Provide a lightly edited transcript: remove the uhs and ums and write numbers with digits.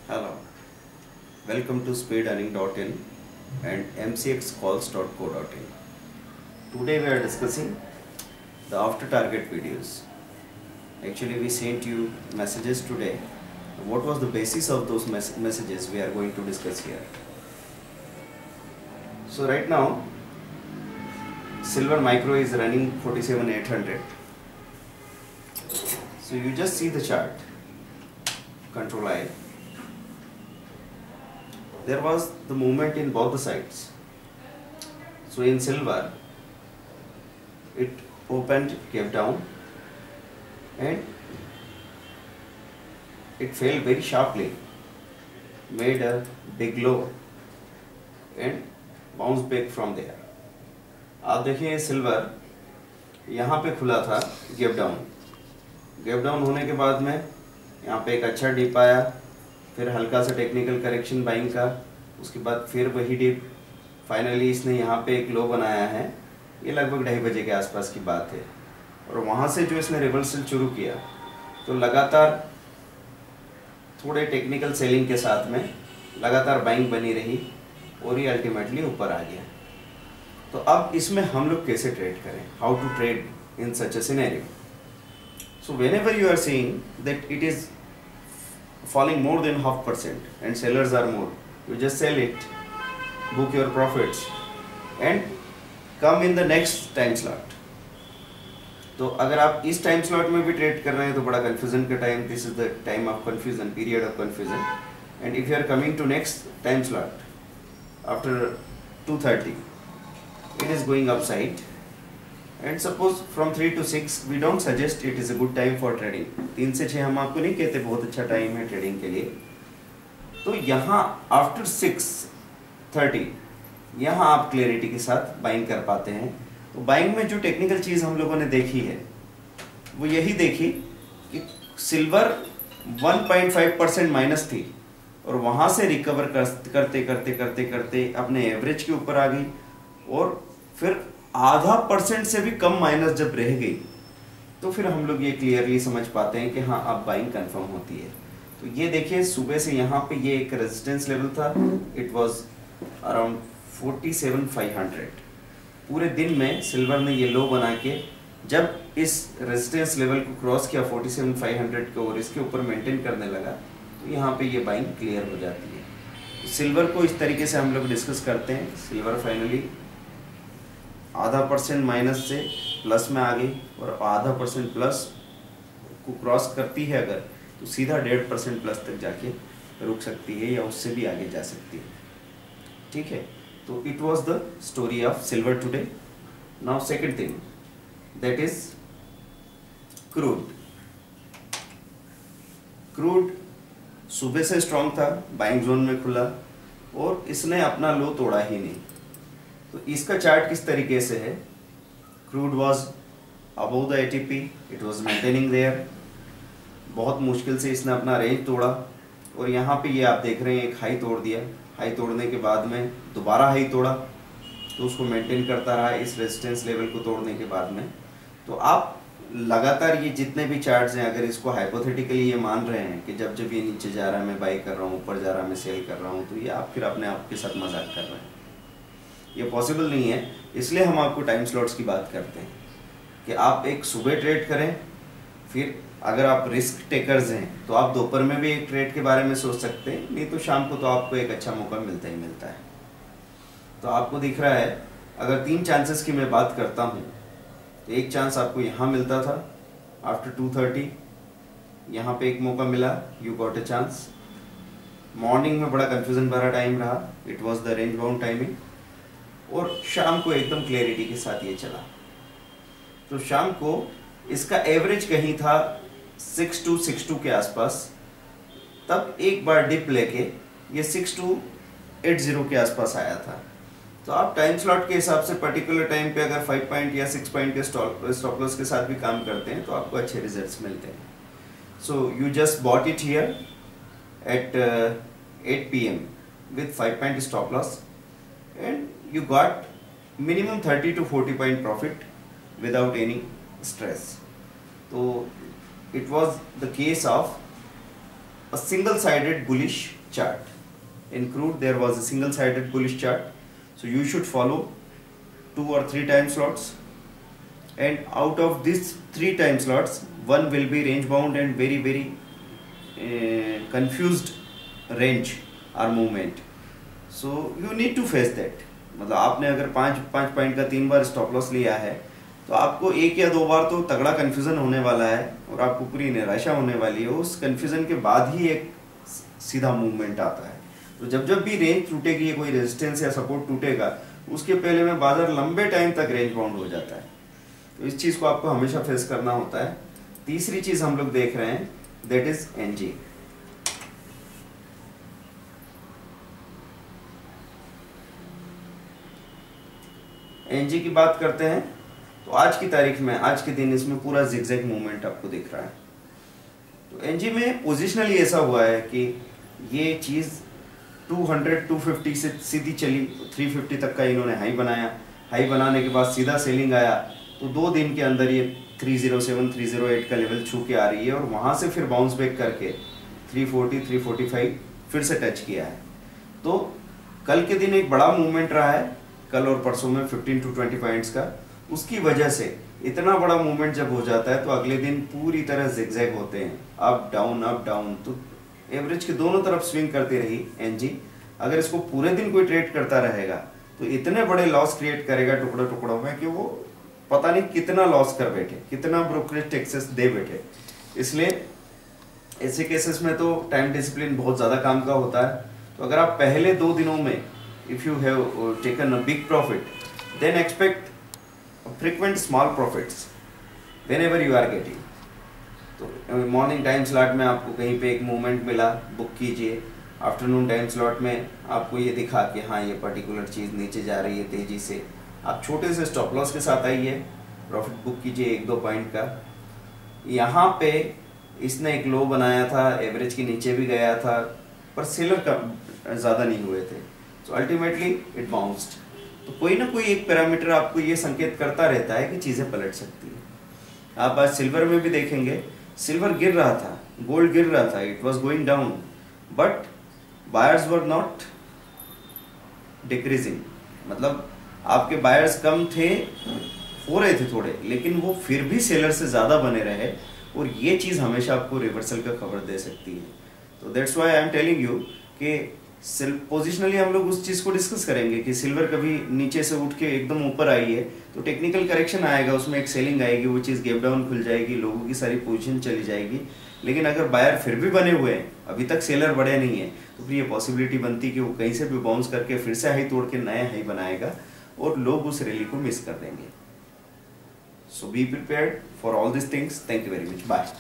Hello, welcome to speedearning.in and mcxcalls.co.in. Today we are discussing the after target videos. Actually, we sent you messages today. What was the basis of those messages we are going to discuss here. So right now, Silver Micro is running 47,800. So you just see the chart, Control I. There was the movement in both the sides. So in silver, it opened, came down, and it fell very sharply, made a big low and bounced back from there. आप देखिए silver यहाँ पे खुला था, gap down होने के बाद में यहाँ पे एक अच्छा डिप आया, फिर हल्का सा टेक्निकल करेक्शन बाइंग का, उसके बाद फिर वही डिप, फाइनली इसने यहाँ पे एक लो बनाया है। ये लगभग 2:30 बजे के आसपास की बात है। और वहाँ से जो इसने रिवर्सल शुरू किया तो लगातार थोड़े टेक्निकल सेलिंग के साथ में लगातार बाइंग बनी रही और ये अल्टीमेटली ऊपर आ गया। तो अब इसमें हम लोग कैसे ट्रेड करें, how to trade in such a scenario. So whenever you are seeing that it is falling more than 0.5% and sellers are more, you just sell it, book your profits and come in the next time slot. तो अगर आप इस time slot में भी trade कर रहे हैं तो बड़ा कंफ्यूजन का time, this is the time of confusion, period of confusion. And if you are coming to next time slot after 2:30, it is going upside. And suppose from 3 to 6 we don't suggest it is a good time for trading. 3 से 6 हम आपको नहीं कहते बहुत अच्छा time है trading के लिए. तो यहाँ आफ्टर 6:30 यहाँ आप क्लियरिटी के साथ बाइंग कर पाते हैं. तो बाइंग में जो टेक्निकल चीज़ हम लोगों ने देखी है वो यही देखी कि सिल्वर 1.5% माइनस थी और वहाँ से रिकवर करते करते करते करते अपने एवरेज के ऊपर आ गई और फिर 0.5% से भी कम माइनस जब रह गई तो फिर हम लोग ये क्लियरली समझ पाते हैं कि हाँ अब बाइंग कंफर्म होती है. तो ये देखिए सुबह से यहाँ पे ये एक रेजिस्टेंस लेवल था, इट वाज अराउंड 47,500. पूरे दिन में सिल्वर ने ये लो बना के जब इस रेजिस्टेंस लेवल को क्रॉस किया 47,500 को और इसके ऊपर मेंटेन करने लगा तो यहाँ पे ये बाइंग क्लियर हो जाती है. तो सिल्वर को इस तरीके से हम लोग डिस्कस करते हैं. सिल्वर फाइनली 0.5% माइनस से प्लस में आ गई और 0.5% प्लस को क्रॉस करती है अगर तो सीधा 1.5% प्लस तक जाके रुक सकती है या उससे भी आगे जा सकती है. ठीक है, तो it was the story of silver today. Now second thing that is crude. Crude सुबह से स्ट्रांग था, बाइंग जोन में खुला और इसने अपना लो तोड़ा ही नहीं. तो इसका चार्ट किस तरीके से है, crude was above the ATP, it was maintaining there. बहुत मुश्किल से इसने अपना रेंज तोड़ा और यहाँ पे ये आप देख रहे हैं एक हाई तोड़ दिया. हाई तोड़ने के बाद में दोबारा हाई तोड़ा तो उसको मेंटेन करता रहा इस रेजिस्टेंस लेवल को तोड़ने के बाद में. तो आप लगातार ये जितने भी चार्ट्स हैं अगर इसको हाइपोथेटिकली ये मान रहे हैं कि जब जब ये नीचे जा रहा है मैं बाई कर रहा हूँ, ऊपर जा रहा है मैं सेल कर रहा हूँ, तो ये आप फिर अपने आप के साथ मजाक कर रहे हैं. ये पॉसिबल नहीं है. इसलिए हम आपको टाइम स्लॉट्स की बात करते हैं कि आप एक सुबह ट्रेड करें, फिर अगर आप रिस्क टेकर्स हैं तो आप दोपहर में भी एक ट्रेड के बारे में सोच सकते हैं, नहीं तो शाम को तो आपको एक अच्छा मौका मिलता ही मिलता है. तो आपको दिख रहा है अगर 3 चांसेस की मैं बात करता हूँ तो एक चांस आपको यहाँ मिलता था आफ्टर 2:30, यहाँ पे एक मौका मिला, you got a chance. Morning में बड़ा कन्फ्यूजन भरा टाइम रहा, it was the range bound timing. और शाम को एकदम क्लैरिटी के साथ ये चला. तो शाम को इसका एवरेज कहीं था 6262 के आसपास. तब एक बार डिप लेके ये 6280 के आसपास आया था. तो आप टाइम स्लॉट के हिसाब से पर्टिकुलर टाइम पे अगर 5 पॉइंट या 6 पॉइंट के स्टॉप लॉस के साथ भी काम करते हैं तो आपको अच्छे रिजल्ट्स मिलते हैं. So you just bought it here eight 8 PM with 5 point stop loss and you got minimum 30 to 40 point profit without any stress. So it was the case of a single sided bullish chart. In crude there was a single sided bullish chart, so you should follow 2 or 3 time slots, and out of these 3 time slots one will be range bound and very confused range or movement. So you need to face that. मतलब आपने अगर 5 point का 3 बार stop loss लिया है तो आपको 1 या 2 बार तो तगड़ा कन्फ्यूजन होने वाला है और आपको पूरी निराशा होने वाली है। उस कन्फ्यूजन के बाद ही एक सीधा मूवमेंट आता है। तो जब भी रेंज टूटेगी, कोई रेजिस्टेंस या सपोर्ट टूटेगा, उसके पहले में बाजार लंबे टाइम तक रेंज बाउंड हो जाता है। तो इस चीज को आपको हमेशा फेस करना होता है। तीसरी चीज हम लोग देख रहे हैं, दैट इज एनजी। एनजी की बात करते हैं तो आज की तारीख में, आज के दिन इसमें पूरा जिगजैग मूवमेंट आपको दिख रहा है। तो एनजी में पोजिशनली ऐसा हुआ है कि ये चीज 200-250 से सीधी चली, 350 तक का इन्होंने हाई बनाया। हाई बनाने के बाद सीधा सेलिंग आया, तो 2 दिन के अंदर ये 307-308 का लेवल छू के आ रही है और वहां से फिर बाउंस बैक करके 340-345 फिर से टच किया है। तो कल के दिन एक बड़ा मूवमेंट रहा है, कल और परसों में 15-20 पॉइंट्स का। उसकी वजह से इतना बड़ा मूवमेंट जब हो जाता है तो अगले दिन पूरी तरह जिगजैग होते हैं, अप डाउन। तो एवरेज के दोनों तरफ स्विंग करती रही एनजी। अगर इसको पूरे दिन कोई ट्रेड करता रहेगा तो इतने बड़े लॉस क्रिएट करेगा टुकड़ों में कि वो पता नहीं कितना लॉस कर बैठे, कितना ब्रोकरेज टैक्सेस दे बैठे। इसलिए ऐसे केसेस में तो टाइम डिसिप्लिन बहुत ज़्यादा काम का होता है। तो अगर आप पहले 2 दिनों में if you have taken a big profit, then expect frequent small profits whenever you are getting. तो मॉर्निंग टाइम स्लॉट में आपको कहीं पे एक मूवमेंट मिला, बुक कीजिए। आफ्टरनून टाइम स्लॉट में आपको ये दिखा कि हाँ ये पर्टिकुलर चीज़ नीचे जा रही है तेज़ी से, आप छोटे से स्टॉप लॉस के साथ आइए, प्रॉफिट बुक कीजिए 1-2 पॉइंट का। यहाँ पे इसने एक लो बनाया था, एवरेज के नीचे भी गया था, पर सेलर का ज़्यादा नहीं हुए थे। So ultimately it bounced। तो कोई ना कोई एक पैरामीटर आपको ये संकेत करता रहता है कि चीजें पलट सकती है। आप आज सिल्वर में भी देखेंगे, सिल्वर गिर रहा था, गोल्ड गिर रहा था, it was going down, but buyers were not decreasing. मतलब आपके बायर्स कम थे, हो रहे थे थोड़े, लेकिन वो फिर भी सेलर से ज्यादा बने रहे, और ये चीज हमेशा आपको रिवर्सल का खबर दे सकती है। तो that's why I am telling you कि पोजिशनली हम लोग उस चीज को डिस्कस करेंगे कि सिल्वर कभी नीचे से उठ के एकदम ऊपर आई है तो टेक्निकल करेक्शन आएगा, उसमें एक सेलिंग आएगी, वो चीज गैप डाउन खुल जाएगी, लोगों की सारी पोजीशन चली जाएगी। लेकिन अगर बायर फिर भी बने हुए हैं, अभी तक सेलर बढ़े नहीं है, तो फिर ये पॉसिबिलिटी बनती कि वो कहीं से भी बाउंस करके फिर से हाई तोड़ के नया हाई बनाएगा और लोग उस रैली को मिस कर देंगे। So be prepared for all this things. Thank you very much, bye.